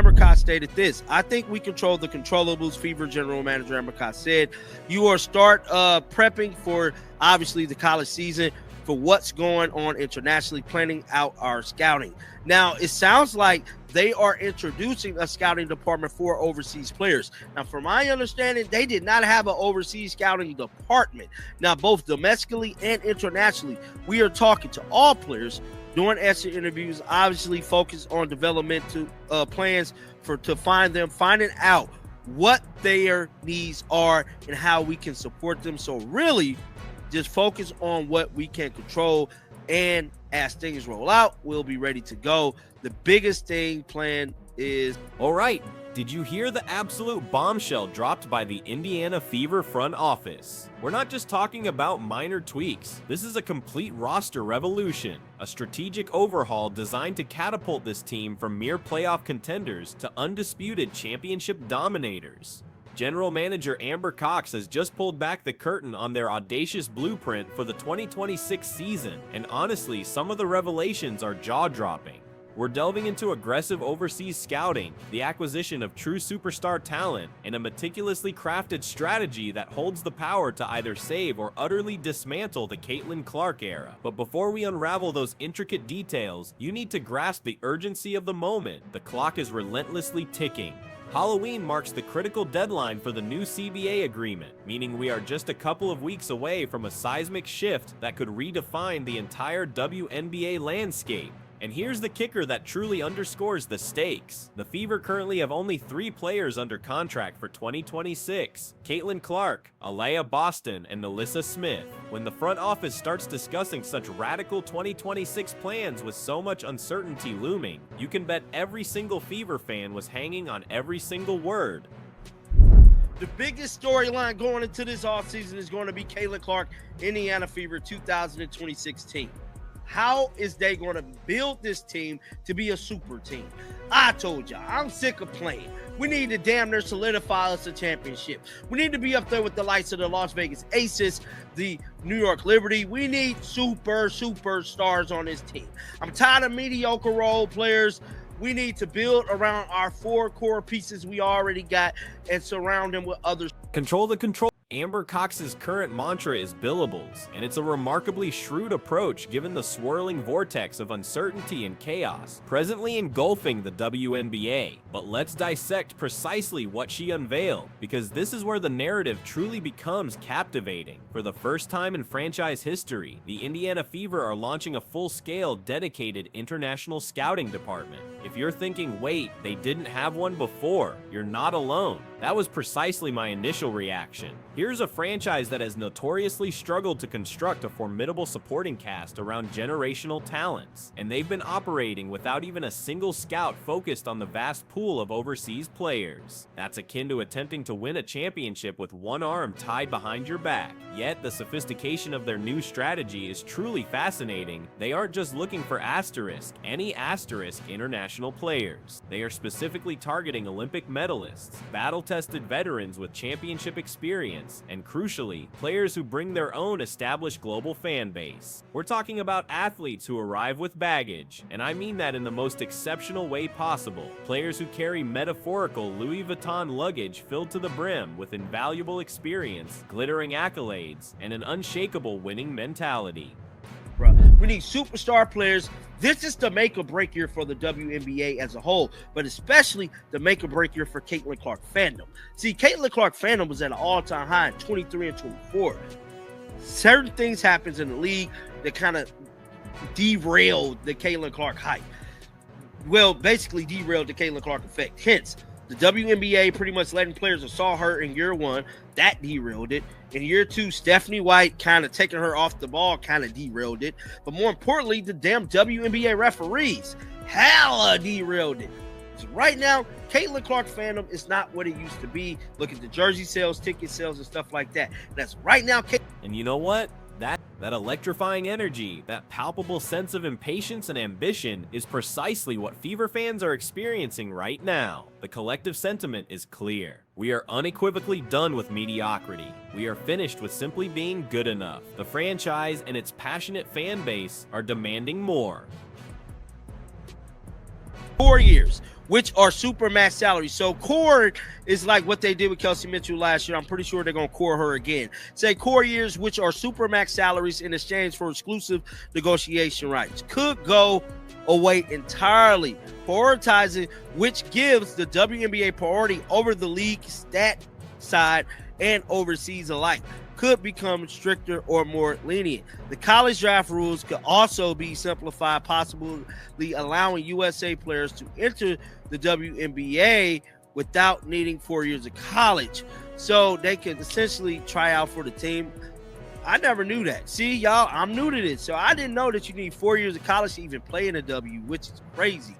Amber Cox stated this: "I think we control the controllables." Fever general manager Amber Cox said, "You are start prepping for obviously the college season, for what's going on internationally, planning out our scouting." Now, it sounds like they are introducing a scouting department for overseas players. Now, from my understanding, they did not have an overseas scouting department. Now, both domestically and internationally, we are talking to all players, doing exit interviews, obviously focused on developmental plans to find them, finding out what their needs are and how we can support them. So really, just focus on what we can control, and as things roll out, we'll be ready to go. The biggest thing planned is... All right, did you hear the absolute bombshell dropped by the Indiana Fever front office? We're not just talking about minor tweaks. This is a complete roster revolution, a strategic overhaul designed to catapult this team from mere playoff contenders to undisputed championship dominators. General Manager Amber Cox has just pulled back the curtain on their audacious blueprint for the 2026 season, and honestly, some of the revelations are jaw-dropping. We're delving into aggressive overseas scouting, the acquisition of true superstar talent, and a meticulously crafted strategy that holds the power to either save or utterly dismantle the Caitlin Clark era. But before we unravel those intricate details, you need to grasp the urgency of the moment. The clock is relentlessly ticking. Halloween marks the critical deadline for the new CBA agreement, meaning we are just a couple of weeks away from a seismic shift that could redefine the entire WNBA landscape. And here's the kicker that truly underscores the stakes. The Fever currently have only 3 players under contract for 2026. Caitlin Clark, Aliyah Boston, and Alyssa Smith. When the front office starts discussing such radical 2026 plans with so much uncertainty looming, you can bet every single Fever fan was hanging on every single word. The biggest storyline going into this offseason is going to be Caitlin Clark, Indiana Fever 2026 team. How is they going to build this team to be a super team? I told y'all, I'm sick of playing. We need to damn near solidify us a championship. We need to be up there with the likes of the Las Vegas Aces, the New York Liberty. We need superstars on this team. I'm tired of mediocre role players. We need to build around our 4 core pieces we already got and surround them with others. Control the control. Amber Cox's current mantra is billables, and it's a remarkably shrewd approach given the swirling vortex of uncertainty and chaos presently engulfing the WNBA. But let's dissect precisely what she unveiled, because this is where the narrative truly becomes captivating. For the first time in franchise history, the Indiana Fever are launching a full-scale, dedicated international scouting department. If you're thinking, wait, they didn't have one before, you're not alone. That was precisely my initial reaction. Here's a franchise that has notoriously struggled to construct a formidable supporting cast around generational talents, and they've been operating without even a single scout focused on the vast pool of overseas players. That's akin to attempting to win a championship with one arm tied behind your back. Yet, the sophistication of their new strategy is truly fascinating. They aren't just looking for any asterisk international players. They are specifically targeting Olympic medalists, battle-tested veterans with championship experience, and crucially, players who bring their own established global fan base. We're talking about athletes who arrive with baggage, and I mean that in the most exceptional way possible. Players who carry metaphorical Louis Vuitton luggage filled to the brim with invaluable experience, glittering accolades, and an unshakable winning mentality. We need superstar players. This is the make or break year for the WNBA as a whole, but especially the make or break year for Caitlin Clark fandom. See, Caitlin Clark fandom was at an all-time high in 23 and 24. Certain things happens in the league that kind of derailed the Caitlin Clark hype. Well, basically derailed the Caitlin Clark effect. Hence, the WNBA pretty much letting players that saw her in year 1, that derailed it. In year 2, Stephanie White kind of taking her off the ball kind of derailed it. But more importantly, the damn WNBA referees hella derailed it. So right now, Caitlin Clark fandom is not what it used to be. Look at the jersey sales, ticket sales, and stuff like that. That's right now. And you know what? That electrifying energy, that palpable sense of impatience and ambition is precisely what Fever fans are experiencing right now. The collective sentiment is clear. We are unequivocally done with mediocrity. We are finished with simply being good enough. The franchise and its passionate fan base are demanding more. 4 years, which are super max salaries. So core is like what they did with Kelsey Mitchell last year. I'm pretty sure they're going to core her again. Say core years, which are super max salaries in exchange for exclusive negotiation rights. Could go away entirely, prioritizing which gives the WNBA priority over the league stat side and overseas alike. Could become stricter or more lenient. The college draft rules could also be simplified, possibly allowing USA players to enter the WNBA without needing 4 years of college. So they can essentially try out for the team. I never knew that. See, y'all, I'm new to this. So I didn't know that you need 4 years of college to even play in the W, which is crazy.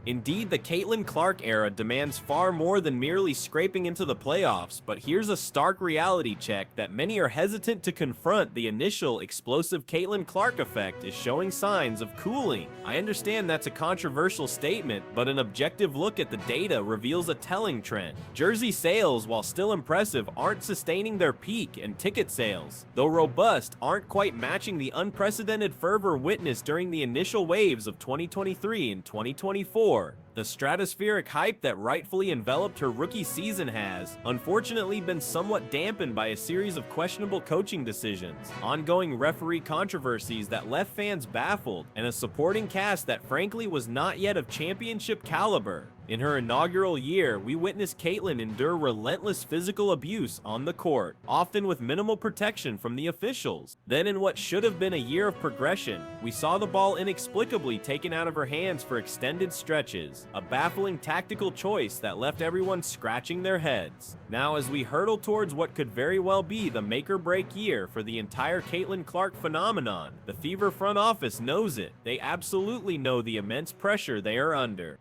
Indeed, the Caitlin Clark era demands far more than merely scraping into the playoffs, but here's a stark reality check that many are hesitant to confront. The initial explosive Caitlin Clark effect is showing signs of cooling. I understand that's a controversial statement, but an objective look at the data reveals a telling trend. Jersey sales, while still impressive, aren't sustaining their peak, and ticket sales, though robust, aren't quite matching the unprecedented fervor witnessed during the initial waves of 2023 and 2024. The stratospheric hype that rightfully enveloped her rookie season has, unfortunately, been somewhat dampened by a series of questionable coaching decisions, ongoing referee controversies that left fans baffled, and a supporting cast that frankly was not yet of championship caliber. In her inaugural year, we witnessed Caitlin endure relentless physical abuse on the court, often with minimal protection from the officials. Then in what should have been a year of progression, we saw the ball inexplicably taken out of her hands for extended stretches, a baffling tactical choice that left everyone scratching their heads. Now, as we hurtle towards what could very well be the make-or-break year for the entire Caitlin Clark phenomenon, the Fever front office knows it. They absolutely know the immense pressure they are under.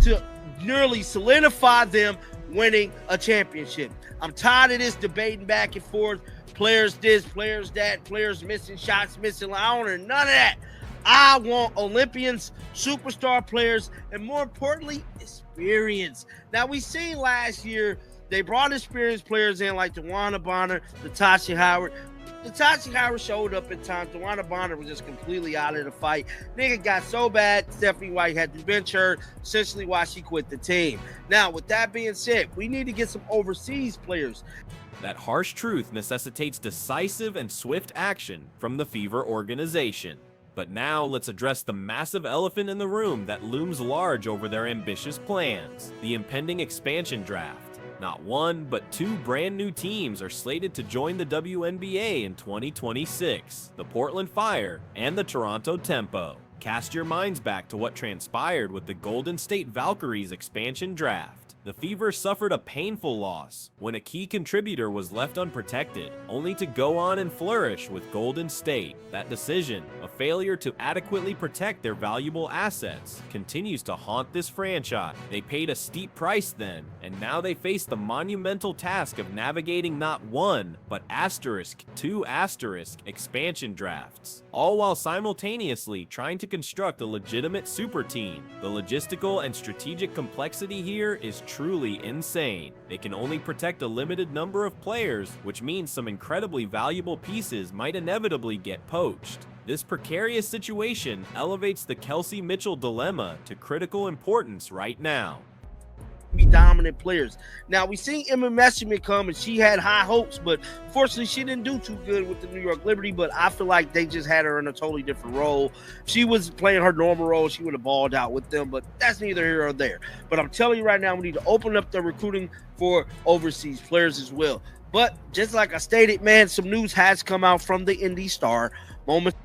To nearly solidify them winning a championship. I'm tired of this debating back and forth. Players this, players that, players missing shots, missing. I don't want none of that. I want Olympians, superstar players, and more importantly, experience. Now, we seen last year, they brought experienced players in like DeWanna Bonner, Natasha Howard. Natasha Howard showed up at times. DeWanna Bonner was just completely out of the fight. Nigga got so bad, Stephanie White had to bench her, essentially why she quit the team. Now, with that being said, we need to get some overseas players. That harsh truth necessitates decisive and swift action from the Fever organization. But now let's address the massive elephant in the room that looms large over their ambitious plans: the impending expansion draft. Not one, but two brand new teams are slated to join the WNBA in 2026, the Portland Fire and the Toronto Tempo. Cast your minds back to what transpired with the Golden State Valkyries expansion draft. The Fever suffered a painful loss when a key contributor was left unprotected, only to go on and flourish with Golden State. That decision, a failure to adequately protect their valuable assets, continues to haunt this franchise. They paid a steep price then, and now they face the monumental task of navigating not one, but two expansion drafts, all while simultaneously trying to construct a legitimate super team. The logistical and strategic complexity here is truly insane. They can only protect a limited number of players, which means some incredibly valuable pieces might inevitably get poached. This precarious situation elevates the Kelsey Mitchell dilemma to critical importance right now. Be dominant players. Now, we seen Emma Messerman come and she had high hopes, but fortunately she didn't do too good with the New York Liberty. But I feel like they just had her in a totally different role. If she was playing her normal role, she would have balled out with them, but that's neither here or there. But I'm telling you right now, we need to open up the recruiting for overseas players as well. But just like I stated, man, some news has come out from the Indy Star.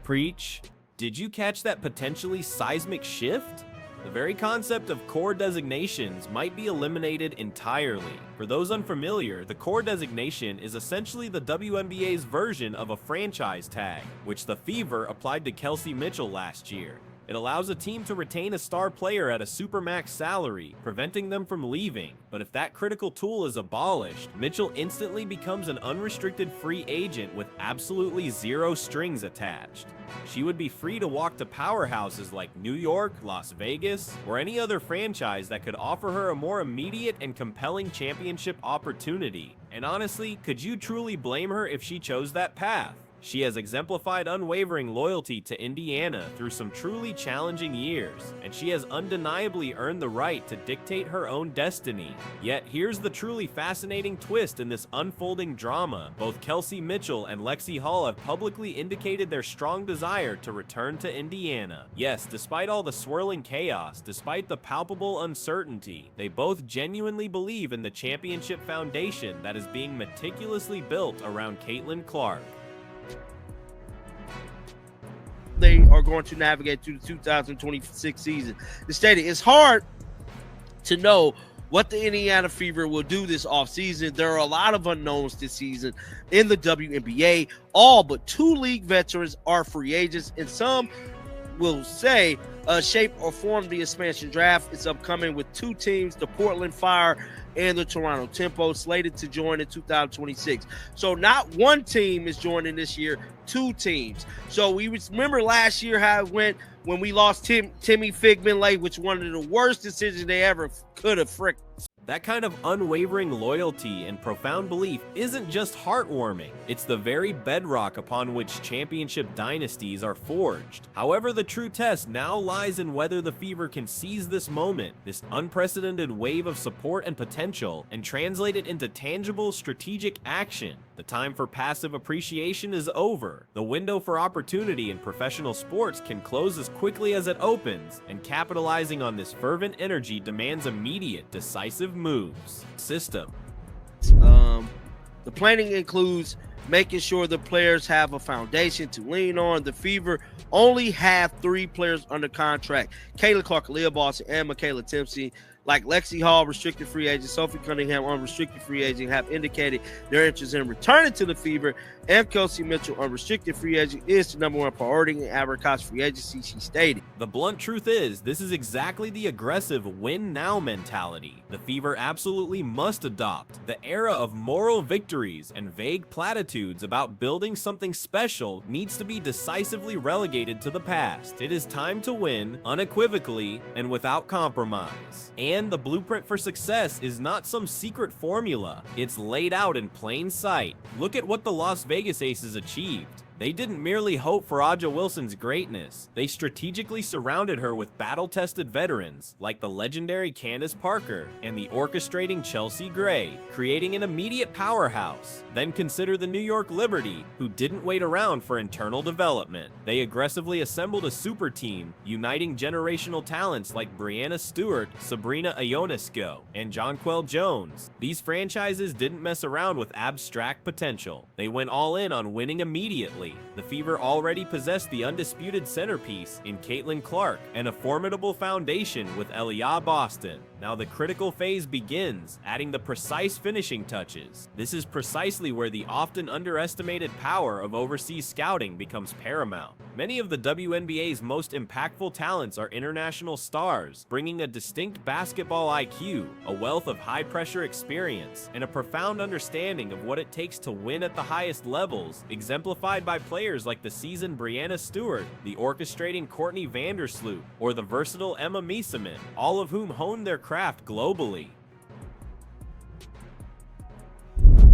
Preach. Did you catch that potentially seismic shift? The very concept of core designations might be eliminated entirely. For those unfamiliar, the core designation is essentially the WNBA's version of a franchise tag, which the Fever applied to Kelsey Mitchell last year. It allows a team to retain a star player at a supermax salary, preventing them from leaving. But if that critical tool is abolished, Mitchell instantly becomes an unrestricted free agent with absolutely zero strings attached. She would be free to walk to powerhouses like New York, Las Vegas, or any other franchise that could offer her a more immediate and compelling championship opportunity. And honestly, could you truly blame her if she chose that path? She has exemplified unwavering loyalty to Indiana through some truly challenging years, and she has undeniably earned the right to dictate her own destiny. Yet here's the truly fascinating twist in this unfolding drama. Both Kelsey Mitchell and Lexi Hall have publicly indicated their strong desire to return to Indiana. Yes, despite all the swirling chaos, despite the palpable uncertainty, they both genuinely believe in the championship foundation that is being meticulously built around Caitlin Clark. They are going to navigate through the 2026 season. They stated it's hard to know what the Indiana Fever will do this offseason. There are a lot of unknowns this season in the WNBA. All but 2 league veterans are free agents, and some will say shape or form the expansion draft. It's upcoming with 2 teams, the Portland Fire and the Toronto Tempo, slated to join in 2026. So not one team is joining this year, 2 teams. So we remember last year how it went when we lost Timmy Figman-Lake, which was one of the worst decisions they ever could have fricked. That kind of unwavering loyalty and profound belief isn't just heartwarming, it's the very bedrock upon which championship dynasties are forged. However, the true test now lies in whether the Fever can seize this moment, this unprecedented wave of support and potential, and translate it into tangible strategic action. The time for passive appreciation is over. The window for opportunity in professional sports can close as quickly as it opens, and capitalizing on this fervent energy demands immediate, decisive moves. System. The planning includes making sure the players have a foundation to lean on. The Fever only have 3 players under contract: Caitlin Clark, Leah Boston, and Michaela Timpsey. Like Lexi Hall, restricted free agent, Sophie Cunningham, unrestricted free agent, have indicated their interest in returning to the Fever, and Kelsey Mitchell, unrestricted free agent, is the number 1 priority in Abercromb's free agency, she stated. The blunt truth is, this is exactly the aggressive win-now mentality the Fever absolutely must adopt. The era of moral victories and vague platitudes about building something special needs to be decisively relegated to the past. It is time to win, unequivocally and without compromise. And the blueprint for success is not some secret formula. It's laid out in plain sight. Look at what the Las Vegas Aces achieved. They didn't merely hope for Aja Wilson's greatness. They strategically surrounded her with battle-tested veterans like the legendary Candace Parker and the orchestrating Chelsea Gray, creating an immediate powerhouse. Then consider the New York Liberty, who didn't wait around for internal development. They aggressively assembled a super team, uniting generational talents like Brianna Stewart, Sabrina Ionesco, and Jonquel Jones. These franchises didn't mess around with abstract potential. They went all in on winning immediately. The Fever already possessed the undisputed centerpiece in Caitlin Clark and a formidable foundation with Elia Boston. Now the critical phase begins, adding the precise finishing touches. This is precisely where the often underestimated power of overseas scouting becomes paramount. Many of the WNBA's most impactful talents are international stars, bringing a distinct basketball IQ, a wealth of high-pressure experience, and a profound understanding of what it takes to win at the highest levels, exemplified by players like the seasoned Brianna Stewart, the orchestrating Courtney Vandersloot, or the versatile Emma Miesemann, all of whom honed their craft globally.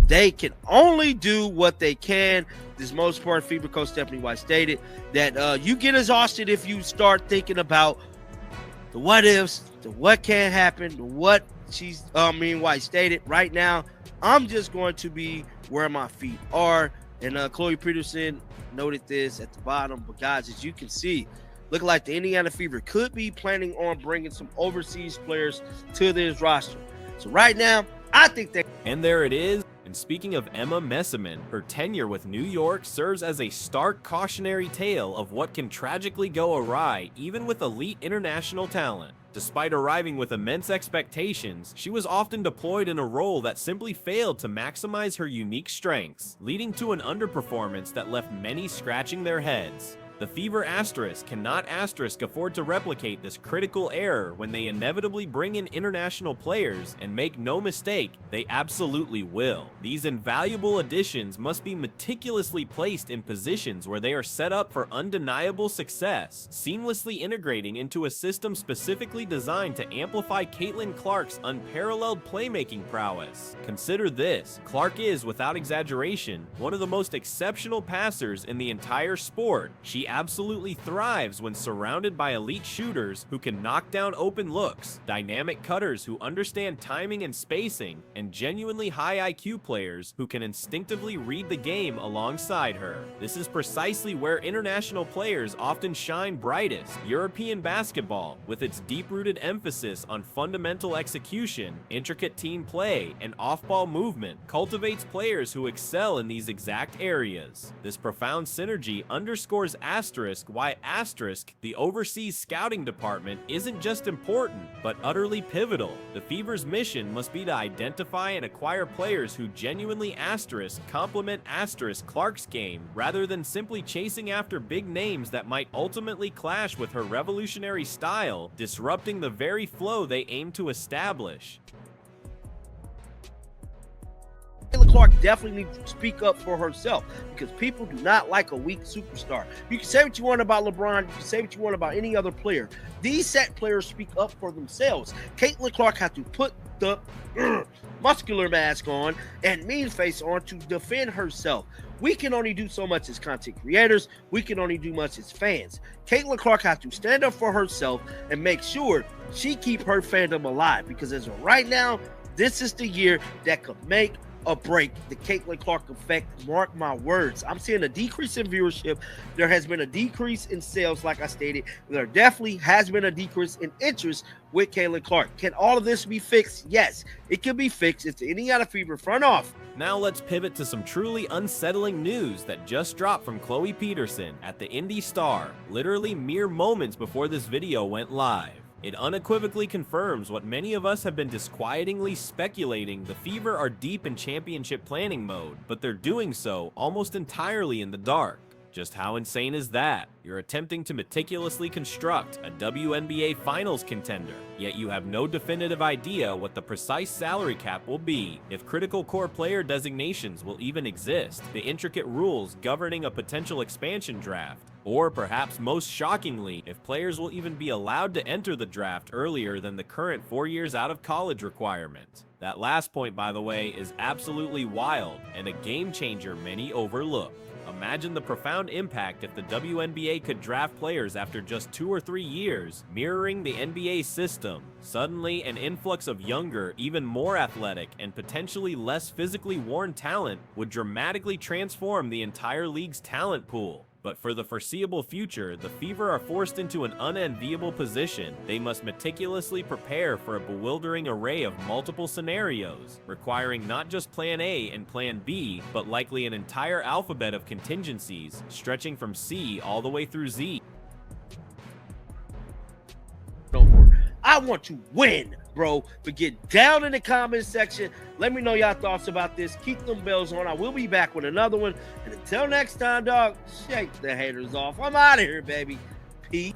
They can only do what they can. This most part, Fever coach Stephanie White stated that you get exhausted if you start thinking about the what ifs, the what can happen, the what White stated. Right now, I'm just going to be where my feet are. And Chloe Peterson noted this at the bottom. But guys, as you can see, look like the Indiana Fever could be planning on bringing some overseas players to this roster. So right now, I think that. And there it is. And speaking of Emma Miesemann, her tenure with New York serves as a stark cautionary tale of what can tragically go awry even with elite international talent. Despite arriving with immense expectations, she was often deployed in a role that simply failed to maximize her unique strengths, leading to an underperformance that left many scratching their heads. The Fever asterisk cannot asterisk afford to replicate this critical error when they inevitably bring in international players, and make no mistake, they absolutely will. These invaluable additions must be meticulously placed in positions where they are set up for undeniable success, seamlessly integrating into a system specifically designed to amplify Caitlin Clark's unparalleled playmaking prowess. Consider this: Clark is, without exaggeration, one of the most exceptional passers in the entire sport. She absolutely thrives when surrounded by elite shooters who can knock down open looks, dynamic cutters who understand timing and spacing, and genuinely high IQ players who can instinctively read the game alongside her. This is precisely where international players often shine brightest. European basketball, with its deep-rooted emphasis on fundamental execution, intricate team play, and off-ball movement, cultivates players who excel in these exact areas. This profound synergy underscores why the overseas scouting department isn't just important, but utterly pivotal. The Fever's mission must be to identify and acquire players who genuinely complement Clark's game, rather than simply chasing after big names that might ultimately clash with her revolutionary style, disrupting the very flow they aim to establish. Caitlin Clark definitely needs to speak up for herself, because people do not like a weak superstar. You can say what you want about LeBron, you can say what you want about any other player. These set players speak up for themselves. Caitlin Clark has to put the muscular mask on and mean face on to defend herself. We can only do so much as content creators. We can only do much as fans. Caitlin Clark has to stand up for herself and make sure she keep her fandom alive, because as of right now, this is the year that could make or break the Caitlin Clark effect. Mark my words. I'm seeing a decrease in viewership. There has been a decrease in sales, like I stated. There definitely has been a decrease in interest with Caitlin Clark. Can all of this be fixed? Yes, it can be fixed if the Indiana Fever front off. Now let's pivot to some truly unsettling news that just dropped from Chloe Peterson at the Indy Star, literally mere moments before this video went live. It unequivocally confirms what many of us have been disquietingly speculating: the Fever are deep in championship planning mode, but they're doing so almost entirely in the dark. Just how insane is that? You're attempting to meticulously construct a WNBA Finals contender, yet you have no definitive idea what the precise salary cap will be, if critical core player designations will even exist, the intricate rules governing a potential expansion draft, or perhaps most shockingly, if players will even be allowed to enter the draft earlier than the current 4 years out of college requirement. That last point, by the way, is absolutely wild and a game changer many overlook. Imagine the profound impact if the WNBA could draft players after just 2 or 3 years, mirroring the NBA system. Suddenly, an influx of younger, even more athletic, and potentially less physically worn talent would dramatically transform the entire league's talent pool. But for the foreseeable future, the Fever are forced into an unenviable position. They must meticulously prepare for a bewildering array of multiple scenarios, requiring not just Plan A and Plan B, but likely an entire alphabet of contingencies, stretching from C all the way through Z. I want to win, bro. But get down in the comments section. Let me know y'all thoughts about this. Keep them bells on. I will be back with another one. And until next time, dog, shake the haters off. I'm out of here, baby. Peace.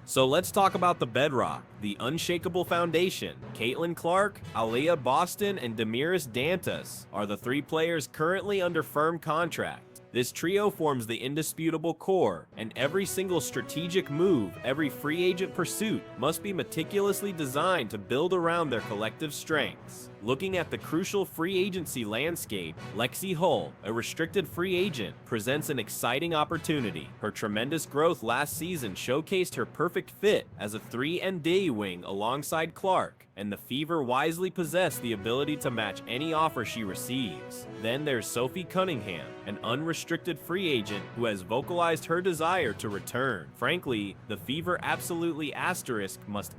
So let's talk about the bedrock, the unshakable foundation. Caitlin Clark, Aliyah Boston, and Damiris Dantas are the 3 players currently under firm contract. This trio forms the indisputable core, and every single strategic move, every free agent pursuit, must be meticulously designed to build around their collective strengths. Looking at the crucial free agency landscape, Lexi Hull, a restricted free agent, presents an exciting opportunity. Her tremendous growth last season showcased her perfect fit as a 3-and-D wing alongside Clark, and the Fever wisely possess the ability to match any offer she receives. Then there's Sophie Cunningham, an unrestricted free agent who has vocalized her desire to return. Frankly, the Fever absolutely must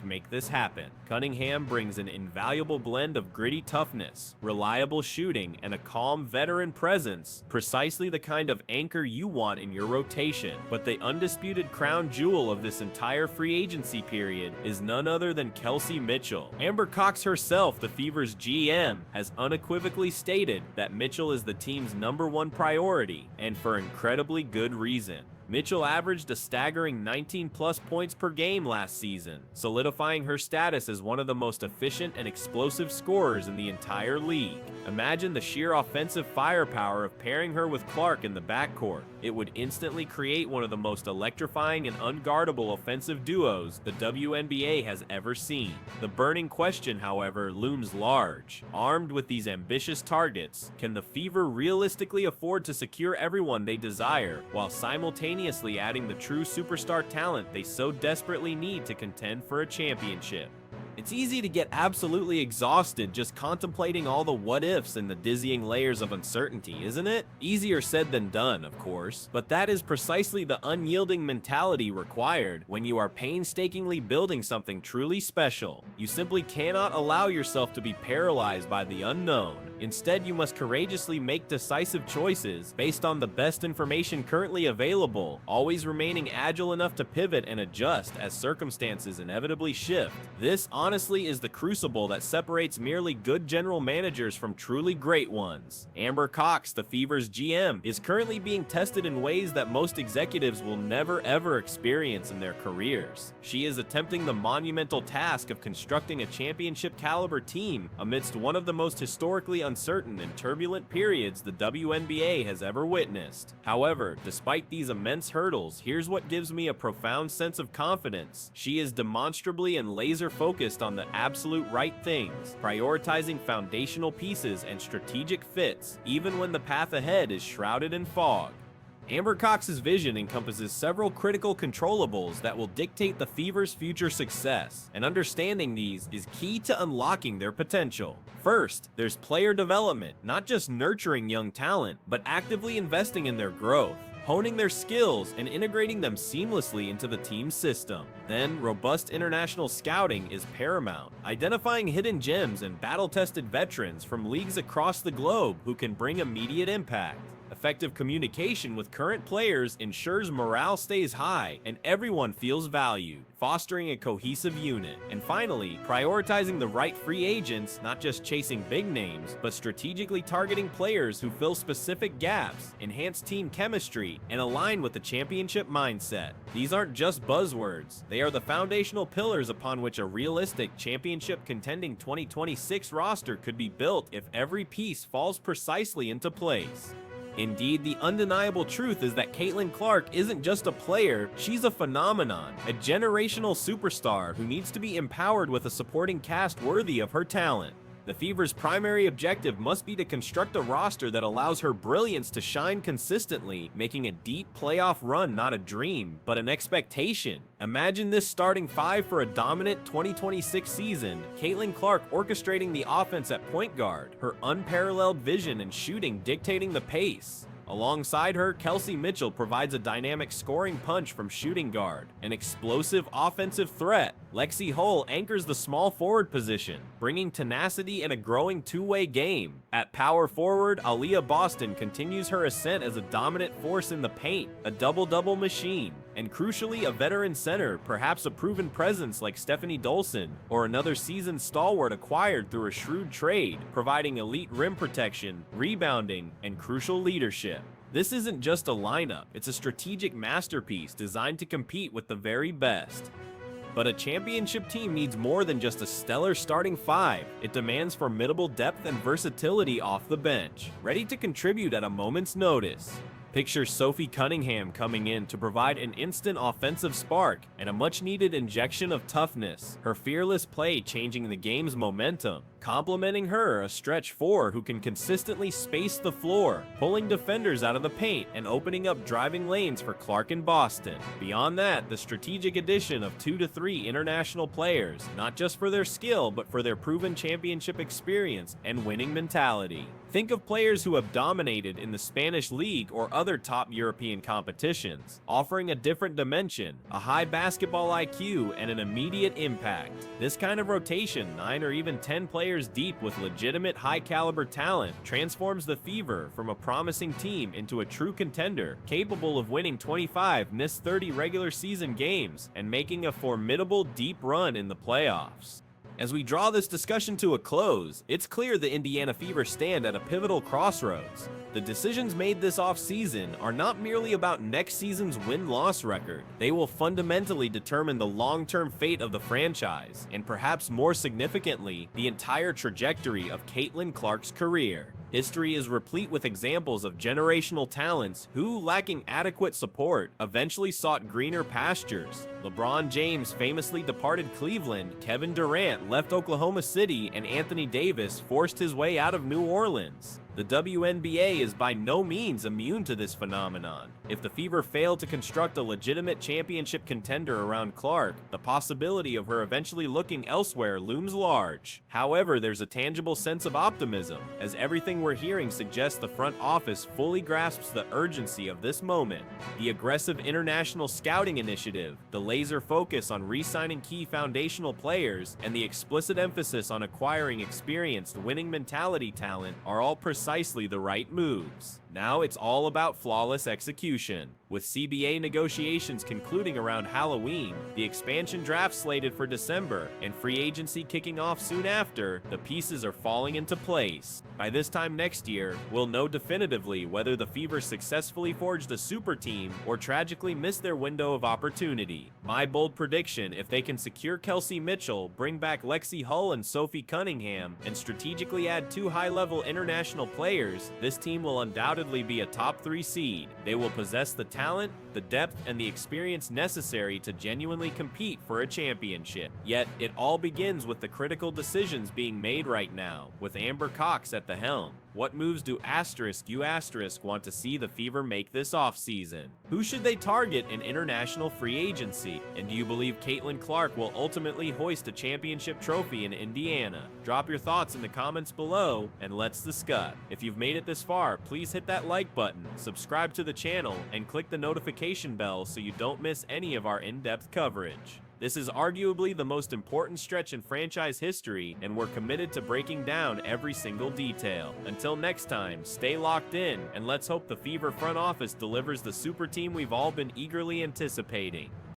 make this happen. Cunningham brings an invaluable blend of gritty toughness, reliable shooting, and a calm veteran presence, precisely the kind of anchor you want in your rotation. But the undisputed crown jewel of this entire free agency period is none other than Kelsey Mitchell. Amber Cox herself, the Fever's GM, has unequivocally stated that Mitchell is the team's #1 priority, and for incredibly good reason. Mitchell averaged a staggering 19+ points per game last season, solidifying her status as one of the most efficient and explosive scorers in the entire league. Imagine the sheer offensive firepower of pairing her with Clark in the backcourt. It would instantly create one of the most electrifying and unguardable offensive duos the WNBA has ever seen. The burning question, however, looms large. Armed with these ambitious targets, can the Fever realistically afford to secure everyone they desire, while simultaneously adding the true superstar talent they so desperately need to contend for a championship? It's easy to get absolutely exhausted just contemplating all the what-ifs and the dizzying layers of uncertainty, isn't it? Easier said than done, of course, but that is precisely the unyielding mentality required when you are painstakingly building something truly special. You simply cannot allow yourself to be paralyzed by the unknown. Instead, you must courageously make decisive choices based on the best information currently available, always remaining agile enough to pivot and adjust as circumstances inevitably shift. This, honestly, is the crucible that separates merely good general managers from truly great ones. Amber Cox, the Fever's GM, is currently being tested in ways that most executives will never ever experience in their careers. She is attempting the monumental task of constructing a championship caliber team amidst one of the most historically uncertain and turbulent periods the WNBA has ever witnessed. However, despite these immense hurdles, here's what gives me a profound sense of confidence. She is demonstrably and laser focused on the absolute right things, prioritizing foundational pieces and strategic fits, even when the path ahead is shrouded in fog. Amber Cox's vision encompasses several critical controllables that will dictate the Fever's future success, and understanding these is key to unlocking their potential. First, there's player development, not just nurturing young talent, but actively investing in their growth, honing their skills and integrating them seamlessly into the team's system. Then, robust international scouting is paramount, identifying hidden gems and battle-tested veterans from leagues across the globe who can bring immediate impact. Effective communication with current players ensures morale stays high and everyone feels valued, fostering a cohesive unit. And finally, prioritizing the right free agents, not just chasing big names, but strategically targeting players who fill specific gaps, enhance team chemistry, and align with the championship mindset. These aren't just buzzwords, they are the foundational pillars upon which a realistic championship contending 2026 roster could be built if every piece falls precisely into place. Indeed, the undeniable truth is that Caitlin Clark isn't just a player, she's a phenomenon, a generational superstar who needs to be empowered with a supporting cast worthy of her talent. The Fever's primary objective must be to construct a roster that allows her brilliance to shine consistently, making a deep playoff run not a dream, but an expectation. Imagine this starting five for a dominant 2026 season, Caitlin Clark orchestrating the offense at point guard, her unparalleled vision and shooting dictating the pace. Alongside her, Kelsey Mitchell provides a dynamic scoring punch from shooting guard, an explosive offensive threat. Lexi Hull anchors the small forward position, bringing tenacity and a growing two-way game. At power forward, Aaliyah Boston continues her ascent as a dominant force in the paint, a double-double machine. And crucially, a veteran center, perhaps a proven presence like Stephanie Dolson, or another seasoned stalwart acquired through a shrewd trade, providing elite rim protection, rebounding, and crucial leadership. This isn't just a lineup, it's a strategic masterpiece designed to compete with the very best. But a championship team needs more than just a stellar starting five. It demands formidable depth and versatility off the bench, ready to contribute at a moment's notice. Picture Sophie Cunningham coming in to provide an instant offensive spark and a much-needed injection of toughness, her fearless play changing the game's momentum. Complementing her, a stretch four who can consistently space the floor, pulling defenders out of the paint and opening up driving lanes for Clark and Boston. Beyond that, the strategic addition of 2 to 3 international players, not just for their skill, but for their proven championship experience and winning mentality. Think of players who have dominated in the Spanish League or other top European competitions, offering a different dimension, a high basketball IQ, and an immediate impact. This kind of rotation, 9 or even 10 players deep with legitimate high-caliber talent, transforms the Fever from a promising team into a true contender, capable of winning 25 missed 30 regular season games and making a formidable deep run in the playoffs. As we draw this discussion to a close, it's clear the Indiana Fever stand at a pivotal crossroads. The decisions made this offseason are not merely about next season's win-loss record. They will fundamentally determine the long-term fate of the franchise, and perhaps more significantly, the entire trajectory of Caitlin Clark's career. History is replete with examples of generational talents who, lacking adequate support, eventually sought greener pastures. LeBron James famously departed Cleveland, Kevin Durant left Oklahoma City, and Anthony Davis forced his way out of New Orleans. The WNBA is by no means immune to this phenomenon. If the Fever fail to construct a legitimate championship contender around Clark, the possibility of her eventually looking elsewhere looms large. However, there's a tangible sense of optimism, as everything we're hearing suggests the front office fully grasps the urgency of this moment. The aggressive international scouting initiative, the laser focus on re-signing key foundational players, and the explicit emphasis on acquiring experienced winning mentality talent are all precisely the right moves. Now it's all about flawless execution. With CBA negotiations concluding around Halloween, the expansion draft slated for December, and free agency kicking off soon after, the pieces are falling into place. By this time next year, we'll know definitively whether the Fever successfully forged a super team or tragically missed their window of opportunity. My bold prediction, if they can secure Kelsey Mitchell, bring back Lexi Hull and Sophie Cunningham, and strategically add 2 high-level international players, this team will undoubtedly be a top 3 seed. They will possess the talent, the depth, and the experience necessary to genuinely compete for a championship. Yet, it all begins with the critical decisions being made right now, with Amber Cox at the helm. What moves do you want to see the Fever make this offseason? Who should they target in international free agency? And do you believe Caitlin Clark will ultimately hoist a championship trophy in Indiana? Drop your thoughts in the comments below, and let's discuss. If you've made it this far, please hit that like button, subscribe to the channel, and click the notification bell so you don't miss any of our in-depth coverage. This is arguably the most important stretch in franchise history, and we're committed to breaking down every single detail. Until next time, stay locked in, and let's hope the Fever front office delivers the super team we've all been eagerly anticipating.